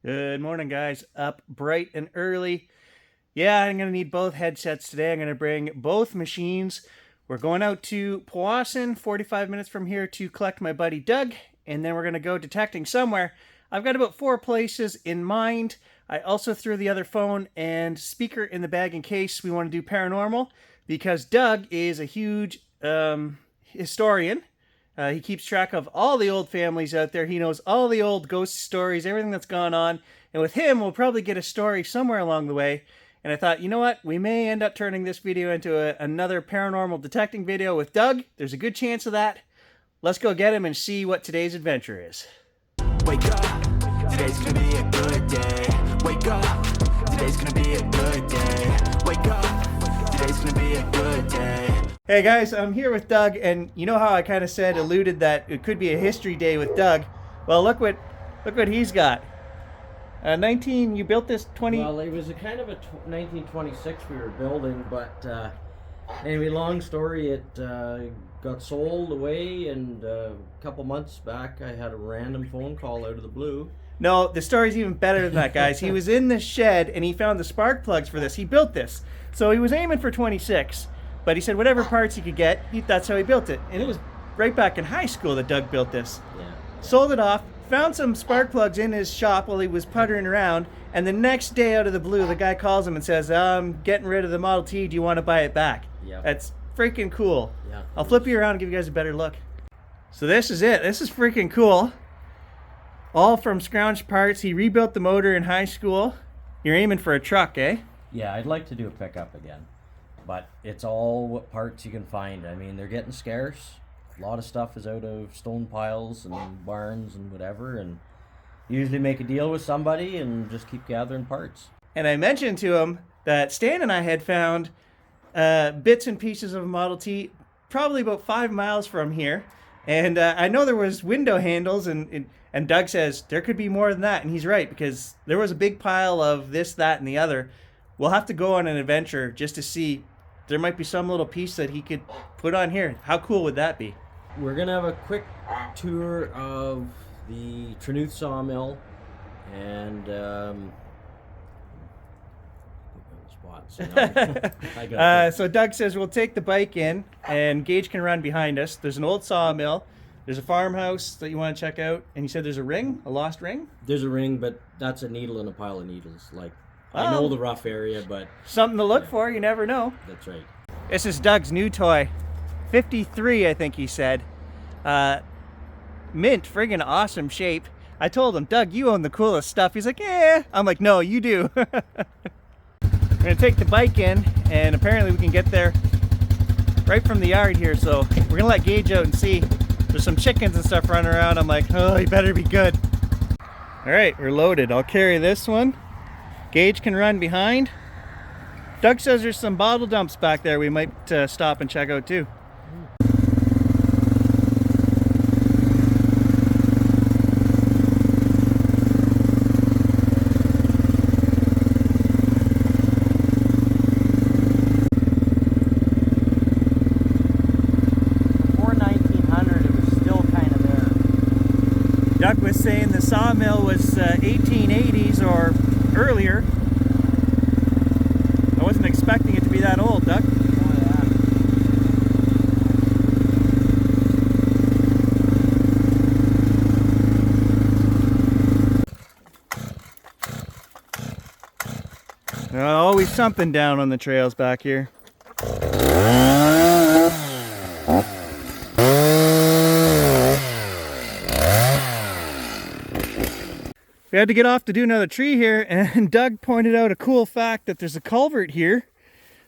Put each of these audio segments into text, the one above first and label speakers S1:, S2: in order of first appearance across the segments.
S1: Good morning, guys. Up bright and early. Yeah, I'm going to need both headsets today. I'm going to bring both machines. We're going out to Powassan, 45 minutes from here, to collect my buddy Doug, and then we're going to go detecting somewhere. I've got about 4 places in mind. I also threw the other phone and speaker in the bag in case we want to do paranormal, because Doug is a huge historian. He keeps track of all the old families out there. He knows all the old ghost stories, everything that's gone on. And with him, we'll probably get a story somewhere along the way. And I thought, you know what? We may end up turning this video into another paranormal detecting video with Doug. There's a good chance of that. Let's go get him and see what today's adventure is.
S2: Wake up, today's gonna be a good day. Wake up, today's gonna be a good day. Wake up, today's gonna be a good day.
S1: Hey guys, I'm here with Doug, and you know how I kind of alluded that it could be a history day with Doug? Well, look what he's got. 19, you built this 20...
S3: Well, it was a kind of a 1926 we were building, but anyway, long story, it got sold away, and a couple months back I had a random phone call out of the blue.
S1: No, the story's even better than that, guys. He was in the shed, and he found the spark plugs for this. He built this. So he was aiming for 26. But he said whatever parts he could get, that's how he built it. And it was right back in high school that Doug built this.
S3: Yeah.
S1: Sold it off, found some spark plugs in his shop while he was puttering around, and the next day out of the blue, the guy calls him and says, I'm getting rid of the Model T, do you want to buy it back?
S3: Yeah.
S1: That's freaking cool.
S3: Yeah.
S1: I'll flip you around and give you guys a better look. So this is it. This is freaking cool. All from scrounged parts. He rebuilt the motor in high school. You're aiming for a truck, eh?
S3: Yeah, I'd like to do a pickup again. But it's all what parts you can find. I mean, they're getting scarce. A lot of stuff is out of stone piles and barns and whatever, and usually make a deal with somebody and just keep gathering parts.
S1: And I mentioned to him that Stan and I had found bits and pieces of a Model T probably about 5 miles from here. And I know there was window handles, and Doug says there could be more than that. And he's right, because there was a big pile of this, that, and the other. We'll have to go on an adventure just to see. There might be some little piece that he could put on here. How cool would that be?
S3: We're going to have a quick tour of the Reunited sawmill and
S1: so Doug says we'll take the bike in, and Gage can run behind us. There's an old sawmill. There's a farmhouse that you want to check out. And you said there's a ring, a lost ring?
S3: There's a ring, but that's a needle in a pile of needles. Like, I know the rough area, but...
S1: Something to look for, you never know.
S3: That's right.
S1: This is Doug's new toy. 53, I think he said. Mint, friggin' awesome shape. I told him, Doug, you own the coolest stuff. He's like, yeah. I'm like, no, you do. We're gonna take the bike in, and apparently we can get there right from the yard here. So we're gonna let Gage out and see. There's some chickens and stuff running around. I'm like, oh, you better be good. All right, we're loaded. I'll carry this one. Gage can run behind. Doug says there's some bottle dumps back there we might stop and check out too. Before 1900 it was still kind of there. Doug was saying the sawmill was 1880s or earlier. I wasn't expecting it to be that old, Doug.
S3: Oh, yeah.
S1: Always something down on the trails back here. We had to get off to do another tree here, and Doug pointed out a cool fact that there's a culvert here,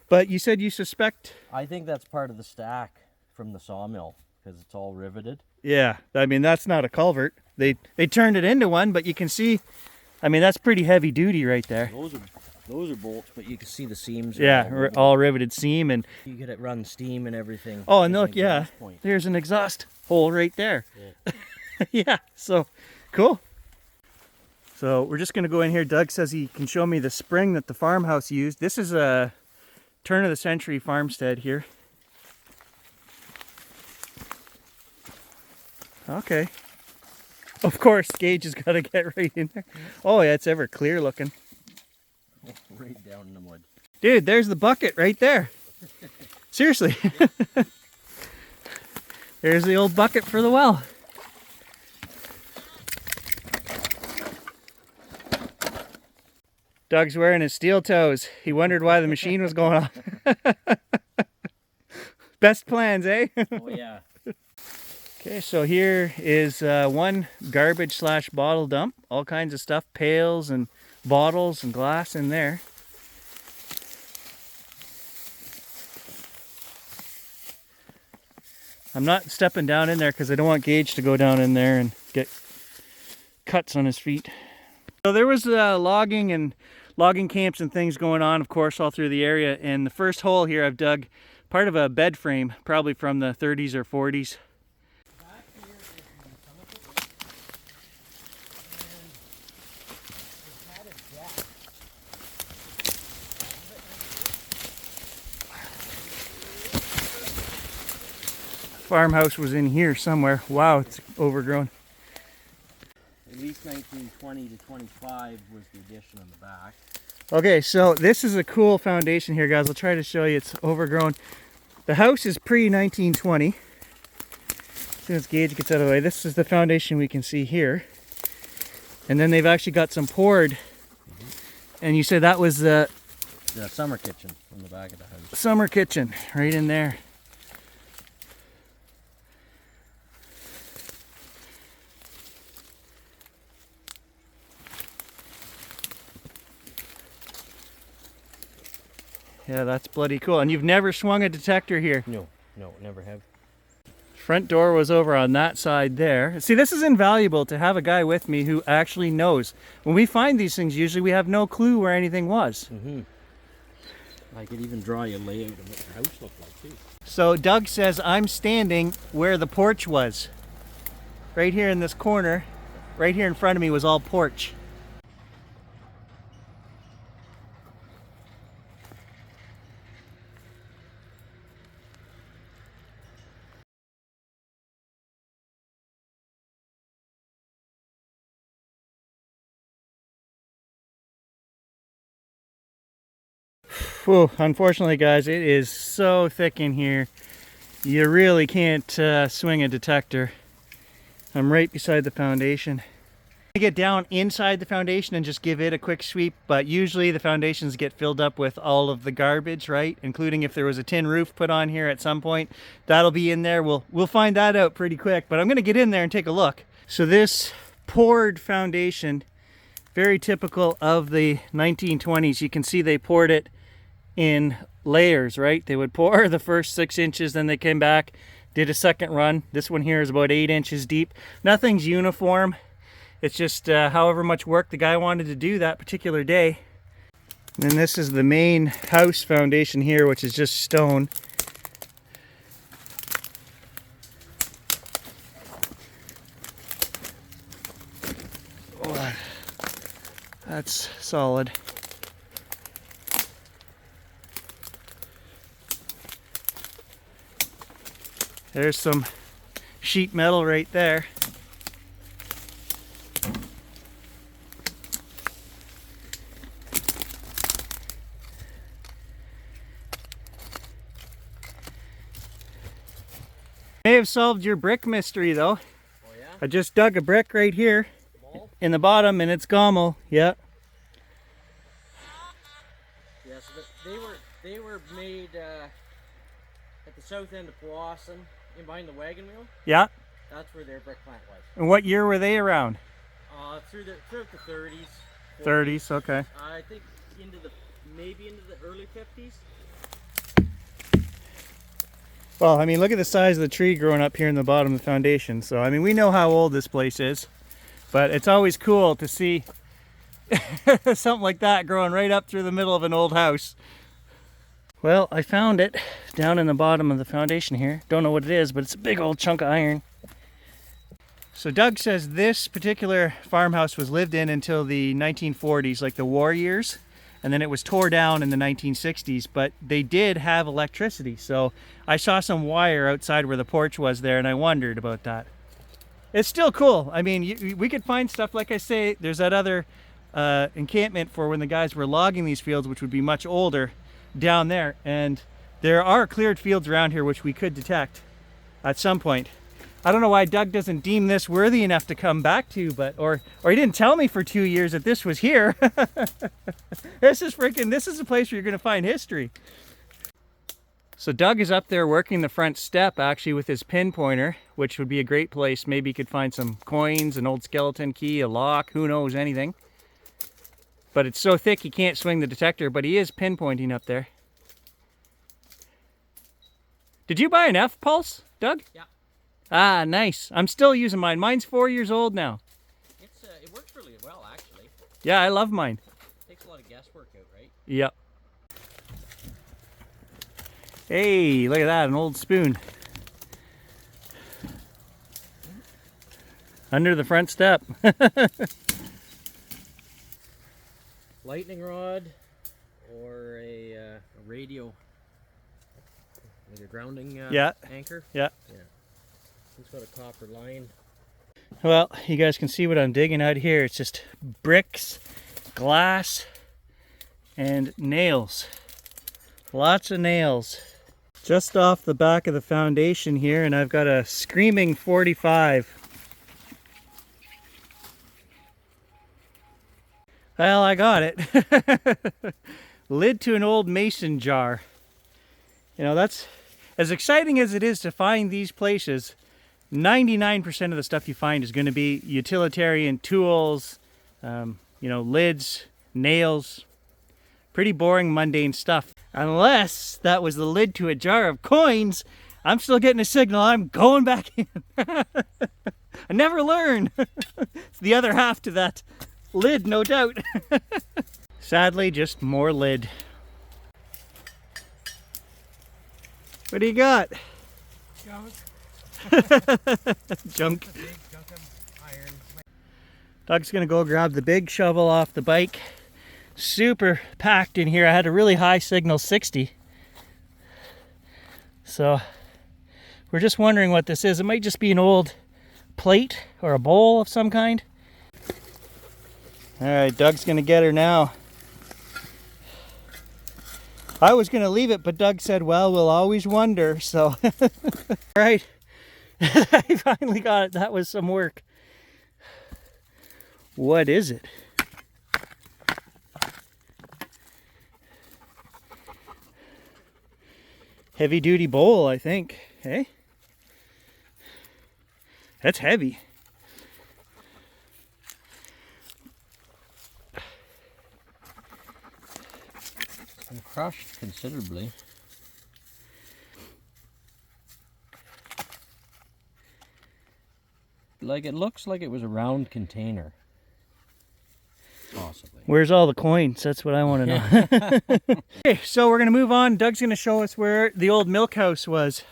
S1: but you said you suspect...
S3: I think that's part of the stack from the sawmill, because it's all riveted.
S1: Yeah, I mean, that's not a culvert. They turned it into one, but you can see, I mean, that's pretty heavy duty right there.
S3: Those are bolts, but you can see the seams.
S1: Yeah, all riveted seam, and...
S3: You get it run steam and everything.
S1: Oh, and look, yeah, there's an exhaust hole right there.
S3: Yeah,
S1: yeah, so, cool. So we're just going to go in here. Doug says he can show me the spring that the farmhouse used. This is a turn-of-the-century farmstead here. Okay. Of course, Gage has got to get right in there. Oh yeah, it's ever clear looking.
S3: Right down in the mud.
S1: Dude, there's the bucket right there. Seriously. There's the old bucket for the well. Doug's wearing his steel toes. He wondered why the machine was going off. Best plans, eh?
S3: Oh yeah.
S1: Okay, so here is one garbage slash bottle dump. All kinds of stuff, pails and bottles and glass in there. I'm not stepping down in there because I don't want Gage to go down in there and get cuts on his feet. So there was logging camps and things going on, of course, all through the area. And the first hole here I've dug part of a bed frame, probably from the 30s or 40s. Farmhouse was in here somewhere. Wow, it's overgrown.
S3: At least 1920 to 25 was the addition on the back.
S1: Okay, so this is a cool foundation here, guys. I'll try to show you. It's overgrown. The house is pre-1920. As soon as Gage gets out of the way, this is the foundation we can see here. And then they've actually got some poured. And you said that was the
S3: summer kitchen on the back of the house.
S1: Summer kitchen, right in there. Yeah, that's bloody cool. And you've never swung a detector here?
S3: No, never have.
S1: Front door was over on that side there. See, this is invaluable to have a guy with me who actually knows. When we find these things, usually we have no clue where anything was.
S3: Mm-hmm. I could even draw you a layout of what the house looked like too.
S1: So Doug says I'm standing where the porch was. Right here in this corner, right here in front of me was all porch. Whew, unfortunately, guys, it is so thick in here. You really can't swing a detector. I'm right beside the foundation. I get down inside the foundation and just give it a quick sweep, but usually the foundations get filled up with all of the garbage, right? Including if there was a tin roof put on here at some point. That'll be in there. We'll find that out pretty quick, but I'm gonna get in there and take a look. So this poured foundation, very typical of the 1920s. You can see they poured it in layers, right? They would pour the first 6 inches, then they came back, did a second run. This one here is about 8 inches deep. Nothing's uniform. It's just however much work the guy wanted to do that particular day. And then this is the main house foundation here, which is just stone. Oh, that's solid. There's some sheet metal right there. May have solved your brick mystery though.
S3: Oh yeah?
S1: I just dug a brick right here in the bottom and it's Gommel. Yeah.
S3: Yeah, so they were made at the south end of Powassan, in behind the wagon wheel.
S1: Yeah.
S3: That's where their brick plant was.
S1: And what year were they around?
S3: Throughout the 30s.
S1: 30s, okay.
S3: I think maybe into the early 50s.
S1: Well, I mean, look at the size of the tree growing up here in the bottom of the foundation. So, I mean, we know how old this place is, but it's always cool to see something like that growing right up through the middle of an old house. Well, I found it down in the bottom of the foundation here. Don't know what it is, but it's a big old chunk of iron. So Doug says this particular farmhouse was lived in until the 1940s, like the war years, and then it was tore down in the 1960s, but they did have electricity. So I saw some wire outside where the porch was there, and I wondered about that. it's still cool. I mean, we could find stuff, like I say, there's that other encampment for when the guys were logging these fields, which would be much older, down there. And there are cleared fields around here which we could detect at some point. I don't know why Doug doesn't deem this worthy enough to come back to, but or he didn't tell me for 2 years that this was here. This is a place where you're gonna find history. So Doug is up there working the front step actually with his pinpointer, which would be a great place. Maybe he could find some coins, an old skeleton key, a lock, who knows, anything. But it's so thick he can't swing the detector, but he is pinpointing up there. Did you buy an F-Pulse, Doug?
S3: Yeah.
S1: Ah, nice. I'm still using mine. Mine's 4 years old now.
S3: It works really well, actually.
S1: Yeah, I love mine.
S3: Takes a lot of guesswork out, right?
S1: Yep. Hey, look at that, an old spoon. Under the front step.
S3: Lightning rod or a radio, like a grounding anchor.
S1: Yeah.
S3: It's got a copper line.
S1: Well, you guys can see what I'm digging out here. It's just bricks, glass, and nails. Lots of nails. Just off the back of the foundation here, and I've got a screaming 45. Well, I got it. Lid to an old mason jar. You know, that's as exciting as it is to find these places. 99% of the stuff you find is going to be utilitarian tools, you know, lids, nails, pretty boring, mundane stuff. Unless that was the lid to a jar of coins, I'm still getting a signal. I'm going back in. I never learn. It's the other half to that lid, no doubt. Sadly, just more lid. What do you got?
S4: Junk.
S1: Junk.
S4: Big junk of iron.
S1: Doug's gonna go grab the big shovel off the bike. Super packed in here. I had a really high signal, 60. So we're just wondering what this is. It might just be an old plate or a bowl of some kind. All right, Doug's gonna get her now. I was gonna leave it, but Doug said, well, we'll always wonder, so. All right, I finally got it. That was some work. What is it? Heavy duty bowl, I think. Hey? That's heavy.
S3: And crushed considerably. Like, it looks like it was a round container. Possibly.
S1: Where's all the coins? That's what I want to know. Okay, so we're going to move on. Doug's going to show us where the old milk house was.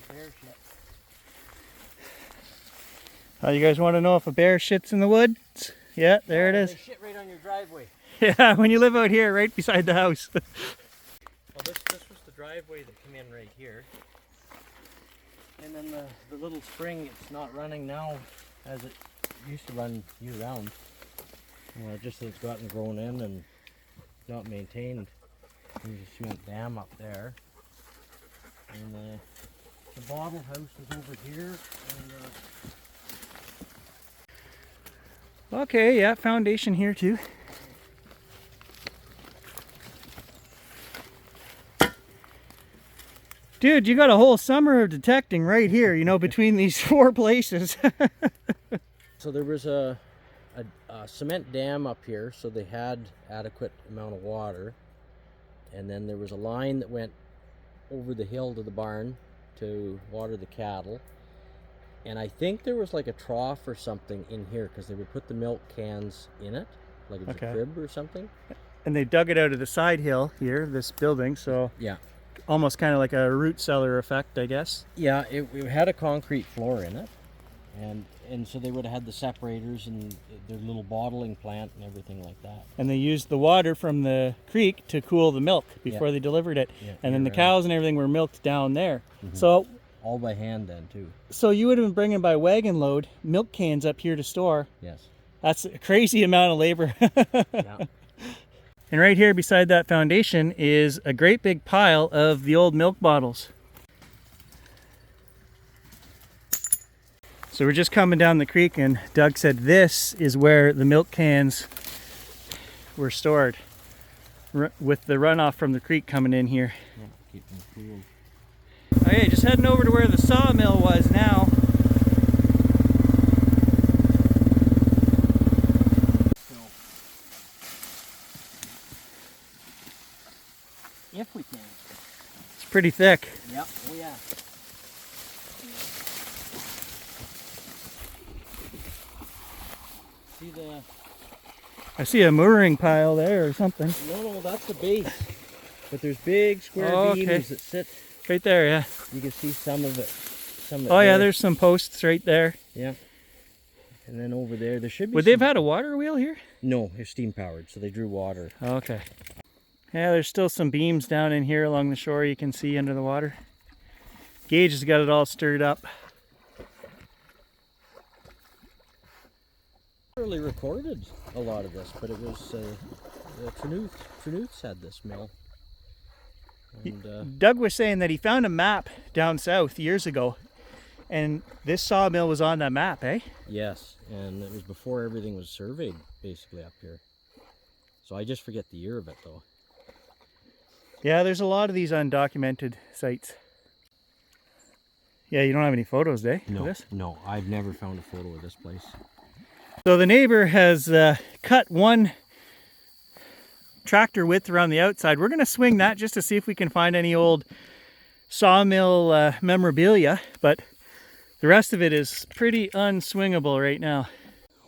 S4: Bear shit.
S1: Oh, you guys want to know if a bear shits in the woods? Yeah, there it is.
S3: They shit right on your driveway.
S1: Yeah, when you live out here, right beside the house.
S3: Well, this was the driveway that came in right here. And then the little spring, it's not running now as it used to run year round. Just that it's gotten grown in and not maintained. There's a cement dam up there. And the bottle house is over here. And,
S1: Okay, yeah, foundation here too. Dude, you got a whole summer of detecting right here, you know, between these 4 places.
S3: so there was a cement dam up here, so they had adequate amount of water. And then there was a line that went over the hill to the barn to water the cattle. And I think there was like a trough or something in here because they would put the milk cans in it, like it was a crib or something.
S1: And they dug it out of the side hill here, this building, so
S3: Yeah.
S1: almost kind of like a root cellar effect, I guess.
S3: Yeah, it had a concrete floor in it. And so they would have had the separators and their little bottling plant and everything like that.
S1: And they used the water from the creek to cool the milk before they delivered it.
S3: Yeah,
S1: and then the
S3: year-round.
S1: cows and everything were milked down there. So
S3: All by hand then too.
S1: so you would have been bringing by wagon load milk cans up here to store.
S3: Yes.
S1: That's a crazy amount of labor.
S3: Yeah.
S1: And right here beside that foundation is a great big pile of the old milk bottles. So we're just coming down the creek and Doug said this is where the milk cans were stored with the runoff from the creek coming in here.
S3: Yeah, keep them cool.
S1: Okay, just heading over to where the sawmill was now.
S3: If we can.
S1: It's pretty thick.
S3: Yep. Oh yeah. See the...
S1: I see a mooring pile there or something.
S3: No, that's the base. But there's big square
S1: Oh,
S3: beams
S1: okay.
S3: that sit.
S1: Right there, yeah.
S3: You can see some of it.
S1: Oh yeah, there's some posts right there.
S3: Yeah. And then over there should be
S1: Would they have had a water wheel here?
S3: No, they're steam powered, so they drew water.
S1: Okay. Yeah, there's still some beams down in here along the shore you can see under the water. Gage has got it all stirred up.
S3: Really recorded a lot of this, but it was Ternouth's had this mill. And
S1: Doug was saying that he found a map down south years ago, and this sawmill was on that map, eh?
S3: yes, and it was before everything was surveyed, basically up here. So I just forget the year of it though.
S1: Yeah, there's a lot of these undocumented sites. Yeah, you don't have any photos, eh? of this?
S3: No, I've never found a photo of this place.
S1: So the neighbor has cut one tractor width around the outside. We're going to swing that just to see if we can find any old sawmill memorabilia, but the rest of it is pretty unswingable right now.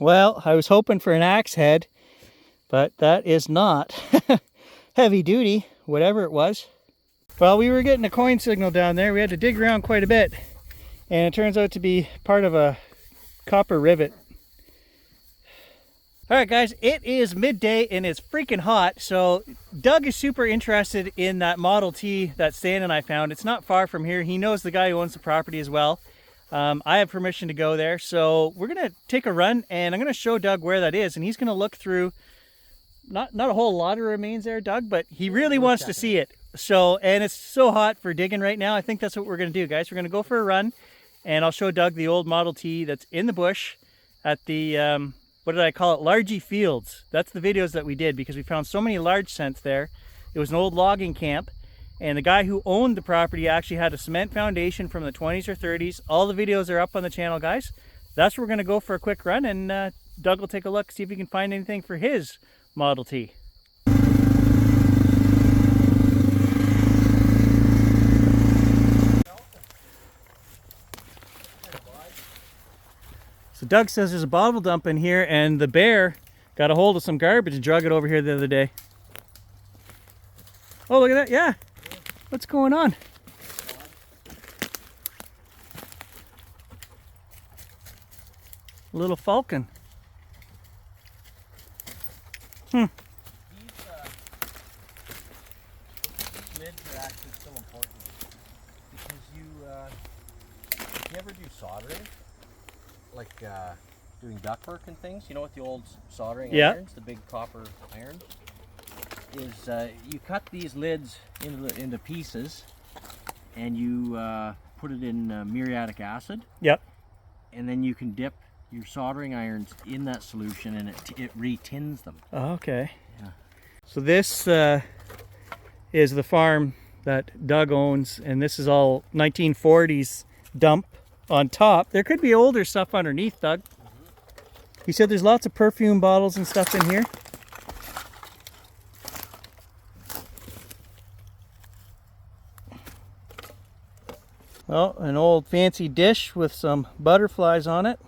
S1: Well, I was hoping for an axe head, but that is not heavy duty, whatever it was. Well, we were getting a coin signal down there. We had to dig around quite a bit, and it turns out to be part of a copper rivet. All right, guys, it is midday and it's freaking hot. So Doug is super interested in that Model T that Stan and I found. It's not far from here. He knows the guy who owns the property as well. I have permission to go there. So we're going to take a run and I'm going to show Doug where that is. And he's going to look through, not a whole lot of remains there, Doug, but he really wants to see it. So, and it's so hot for digging right now. I think that's what we're going to do, guys. We're going to go for a run and I'll show Doug the old Model T that's in the bush at the, what did I call it? Largy Fields. That's the videos that we did because we found so many large scents there. It was an old logging camp, and the guy who owned the property actually had a cement foundation from the 20s or 30s. All the videos are up on the channel, guys. That's where we're going to go for a quick run, and Doug will take a look, see if he can find anything for his Model T. So Doug says there's a bottle dump in here, and the bear got a hold of some garbage and drug it over here the other day. Oh, look at that. Yeah. What's going on? Little falcon.
S3: These lids are actually so important because you ever do soldering? Like doing ductwork and things, you know, with the old soldering irons, the big copper iron, is you cut these lids into pieces and you put it in muriatic acid.
S1: Yep.
S3: And then you can dip your soldering irons in that solution and it re-tins them.
S1: Oh, okay.
S3: Yeah.
S1: So this is the farm that Doug owns, and this is all 1940s dump on top. There could be older stuff underneath, Doug. He said there's lots of perfume bottles and stuff in here. Oh, an old fancy dish with some butterflies on it.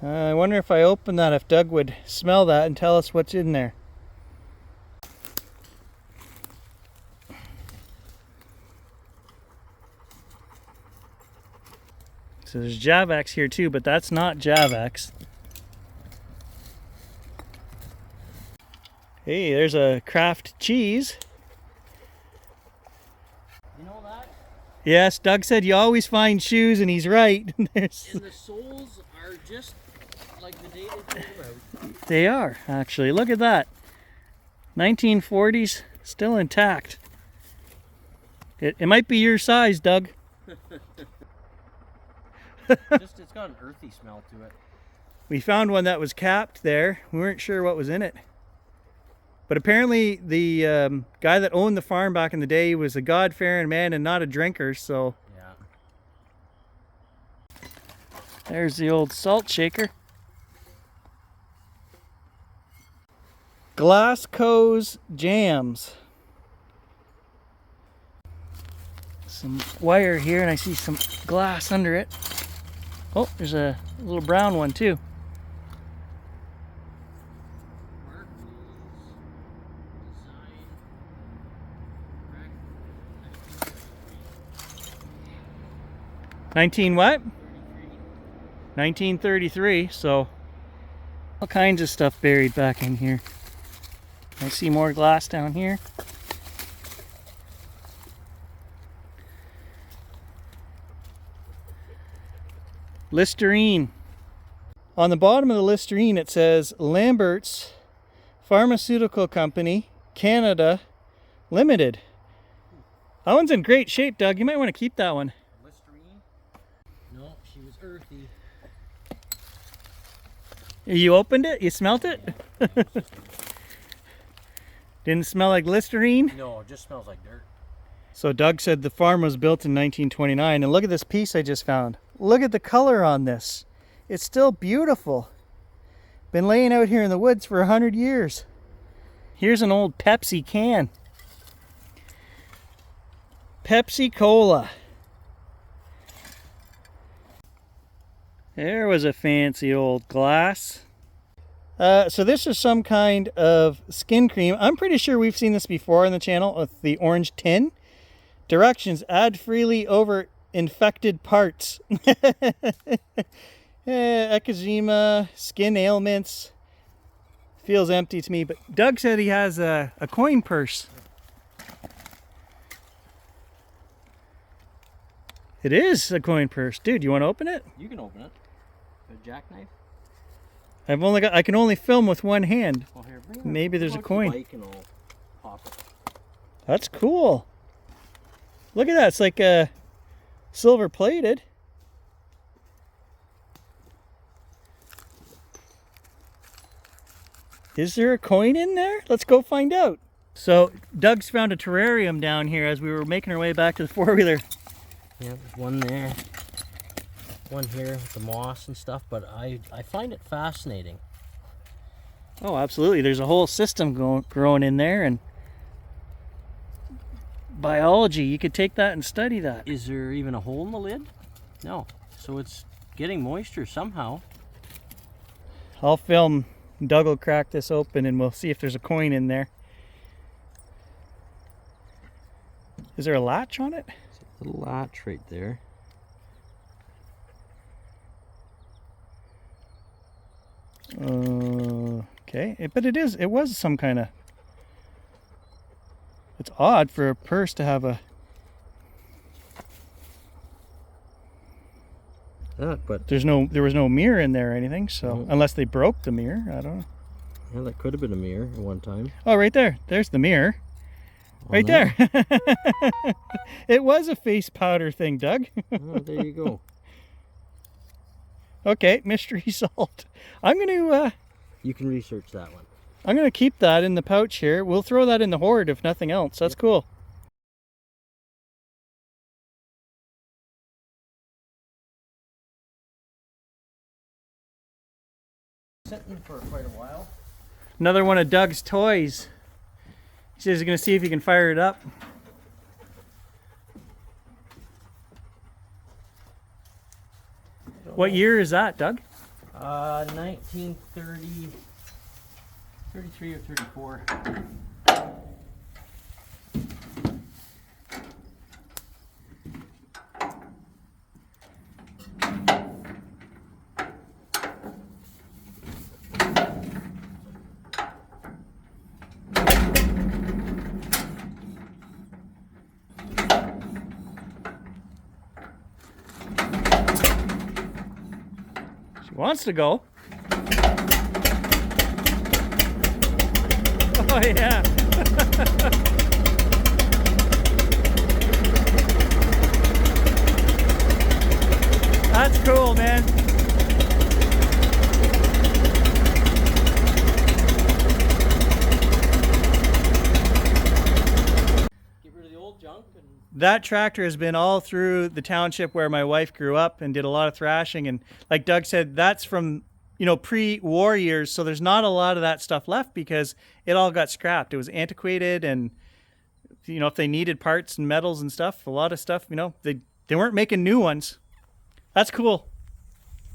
S1: I wonder if I open that, if Doug would smell that and tell us what's in there. So there's Javax here too, but that's not Javax. Hey, there's a Kraft cheese.
S3: You know that?
S1: Yes, Doug said you always find shoes, and he's right. There's...
S3: And the soles are just like the day they came out.
S1: They are, actually. Look at that. 1940s, still intact. It might be your size, Doug.
S3: It's got an earthy smell to it.
S1: We found one that was capped there. We weren't sure what was in it. But apparently the guy that owned the farm back in the day was a God-fearing man and not a drinker, so...
S3: Yeah.
S1: There's the old salt shaker. Glasgow's Jams. Some wire here, and I see some glass under it. Oh, there's a little brown one too. What? 1933, so all kinds of stuff buried back in here. I see more glass down here. Listerine. On the bottom of the Listerine it says Lambert's Pharmaceutical Company, Canada Limited. That one's in great shape, Doug. You might want to keep that one.
S3: Listerine? No, she was earthy.
S1: You opened it? You smelt it? Didn't smell like Listerine?
S3: No, it just smells like dirt.
S1: So Doug said the farm was built in 1929, and look at this piece I just found. Look at the color on this. It's still beautiful. Been laying out here in the woods for 100 years. Here's an old Pepsi can. Pepsi Cola. There was a fancy old glass. So this is some kind of skin cream. I'm pretty sure we've seen this before on the channel with the orange tin. Directions: add freely over infected parts. Eczema, skin ailments. Feels empty to me, but Doug said he has a coin purse. It is a coin purse. Dude, you want to open it?
S3: You can open it. A jackknife?
S1: I can only film with one hand.
S3: Well, here,
S1: Maybe there's a coin.
S3: Bike and I'll pop it.
S1: That's cool. Look at that. It's like silver plated. Is there a coin in there? Let's go find out. So Doug's found a terrarium down here as we were making our way back to the four-wheeler.
S3: Yeah, there's one there. One here with the moss and stuff, but I find it fascinating.
S1: Oh, absolutely. There's a whole system growing in there, and biology. You could take that and study that.
S3: Is there even a hole in the lid? No. So it's getting moisture somehow.
S1: I'll film. Doug will crack this open and we'll see if there's a coin in there. Is there a latch on it?
S3: There's a latch right there.
S1: Okay, but it was some kind of... It's odd for a purse to have a...
S3: But
S1: there was no mirror in there or anything, so unless they broke the mirror, I don't know.
S3: Yeah, that could have been a mirror at one time.
S1: Oh, right there. There's the mirror. Right there. It was a face powder thing, Doug.
S3: Oh, there you go.
S1: Okay, mystery solved. I'm gonna
S3: You can research that one.
S1: I'm gonna keep that in the pouch here. We'll throw that in the hoard if nothing else. That's cool.
S3: Sitting for quite a while.
S1: Another one of Doug's toys. He says he's gonna see if he can fire it up. What year is that, Doug?
S3: 1930, 33 or 34.
S1: Wants to go. Oh yeah. That's cool, man.
S3: Get rid of the old junk and
S1: That tractor has been all through the township where my wife grew up and did a lot of thrashing. And like Doug said, that's from, you know, pre-war years. So there's not a lot of that stuff left because it all got scrapped. It was antiquated, and, you know, if they needed parts and metals and stuff, a lot of stuff, you know, they weren't making new ones. That's cool.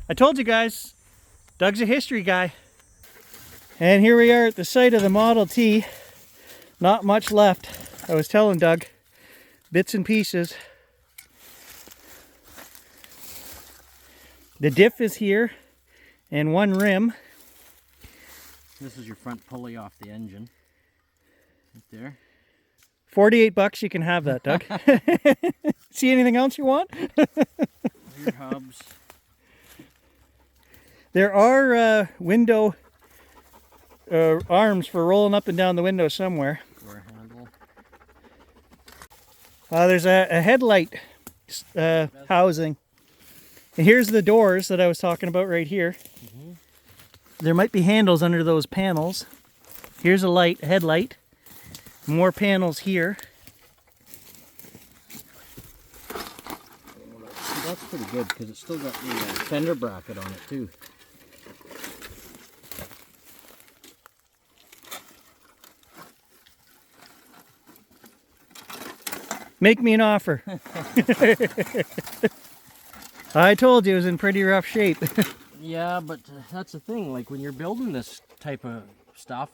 S1: I told you guys, Doug's a history guy. And here we are at the site of the Model T. Not much left. I was telling Doug, bits and pieces. The diff is here, and one rim.
S3: this is your front pulley off the engine. Right there.
S1: $48, you can have that, Doug. See anything else you want?
S3: Rear hubs.
S1: There are window arms for rolling up and down the window somewhere.
S3: Door handle.
S1: There's a headlight housing. And here's the doors that I was talking about right here. There might be handles under those panels. Here's a headlight. More panels here.
S3: That's pretty good because it's still got the fender bracket on it too.
S1: Make me an offer. I told you it was in pretty rough shape.
S3: Yeah, but that's the thing. Like when you're building this type of stuff,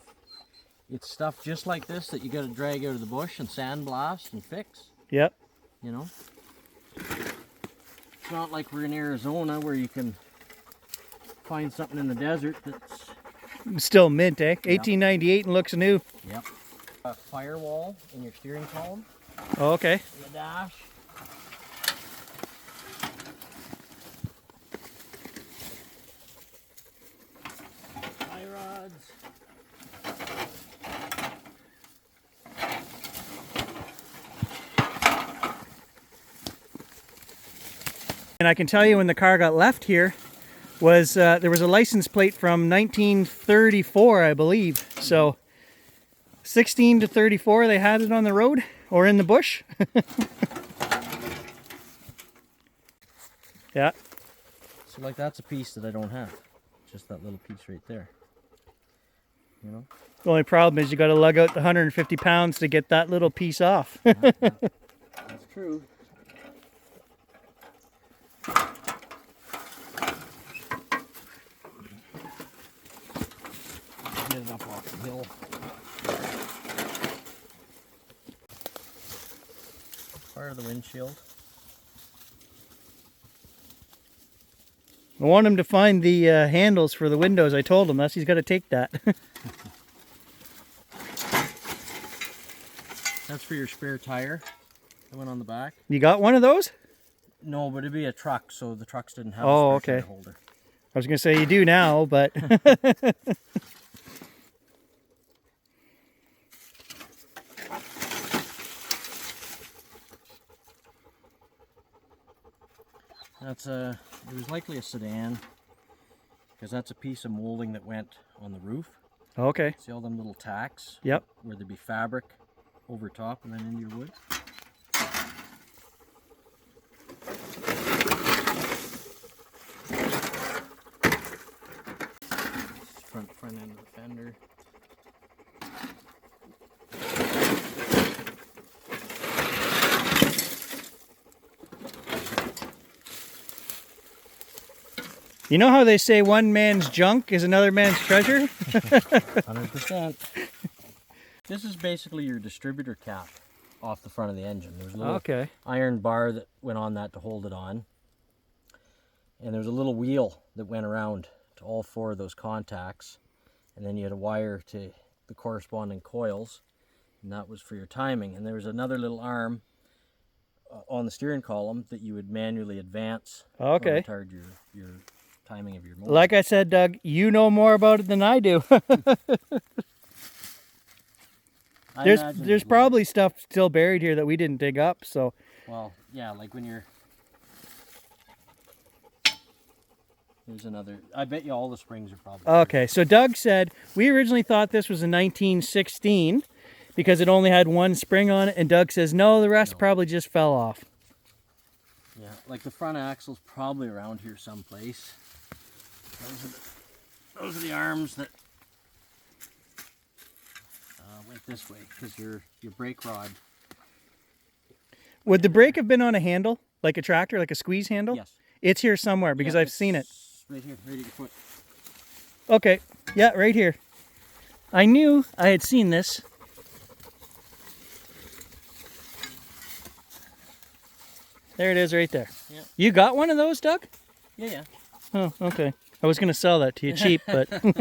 S3: it's stuff just like this that you got to drag out of the bush and sandblast and fix.
S1: Yep.
S3: You know, it's not like we're in Arizona where you can find something in the desert that's
S1: Still mint, eh? 1898 and looks new.
S3: Yep. A firewall in your steering column.
S1: Oh, okay.
S3: In the dash. Tie rods.
S1: And I can tell you when the car got left here was there was a license plate from 1934, I believe. So 16 to 34 they had it on the road or in the bush. Yeah.
S3: So like that's a piece that I don't have. Just that little piece right there. You know?
S1: The only problem is you got to lug out the 150 pounds to get that little piece off.
S3: That's true. Get it up off the hill. Part of the windshield.
S1: I want him to find the handles for the windows. I told him that's he's got to take that.
S3: That's for your spare tire that went on the back.
S1: You got one of those?
S3: No, but it'd be a truck, so the trucks didn't have
S1: Oh,
S3: a spare
S1: okay.
S3: tire holder.
S1: I was going to say you do now, but
S3: That's it was likely a sedan, because that's a piece of molding that went on the roof.
S1: okay.
S3: See all them little tacks?
S1: Yep.
S3: Where there'd be fabric over top and then into your wood. Front end of the fender.
S1: You know how they say one man's junk is another man's treasure?
S3: 100%. This is basically your distributor cap off the front of the engine. There's a little
S1: Okay.
S3: iron bar that went on that to hold it on. And there's a little wheel that went around to all four of those contacts. And then you had a wire to the corresponding coils. And that was for your timing. And there was another little arm on the steering column that you would manually advance.
S1: Okay.
S3: When you your timing of your mold.
S1: Like I said, Doug, you know more about it than I do.
S3: I
S1: there's
S3: imagine
S1: there's
S3: as well.
S1: probably stuff still buried here that we didn't dig up. So
S3: Well, yeah, like when you're... There's another... I bet you all the springs are probably...
S1: okay, so Doug said we originally thought this was a 1916 because it only had one spring on it, and Doug says no, the rest probably just fell off.
S3: Yeah, like the front axle's probably around here someplace. Those are the arms that went this way, because your brake rod...
S1: Would the brake have been on a handle, like a tractor, like a squeeze handle?
S3: Yes.
S1: It's here somewhere because
S3: Yeah,
S1: I've seen it.
S3: it's right here, right at your foot.
S1: Okay, yeah, right here. I knew I had seen this. There it is right there.
S3: Yeah.
S1: You got one of those, Doug?
S3: Yeah, yeah.
S1: Oh, okay. I was going to sell that to you cheap, but... All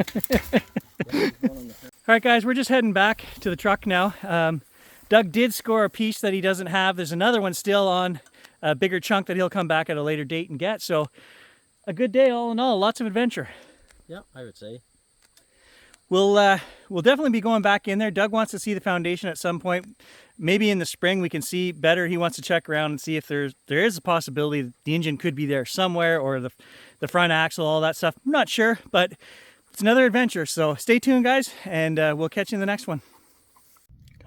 S1: right, guys, we're just heading back to the truck now. Doug did score a piece that he doesn't have. There's another one still on a bigger chunk that he'll come back at a later date and get. So a good day all in all, lots of adventure.
S3: Yeah, I would say.
S1: We'll definitely be going back in there. Doug wants to see the foundation at some point. Maybe in the spring we can see better. He wants to check around and see if there is a possibility that the engine could be there somewhere, or the front axle, all that stuff. I'm not sure, but it's another adventure. So stay tuned, guys, and we'll catch you in the next one.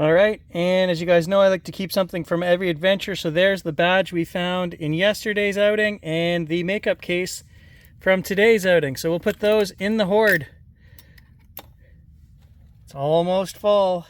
S1: All right, and as you guys know, I like to keep something from every adventure. So there's the badge we found in yesterday's outing and the makeup case from today's outing. So we'll put those in the hoard. It's almost fall.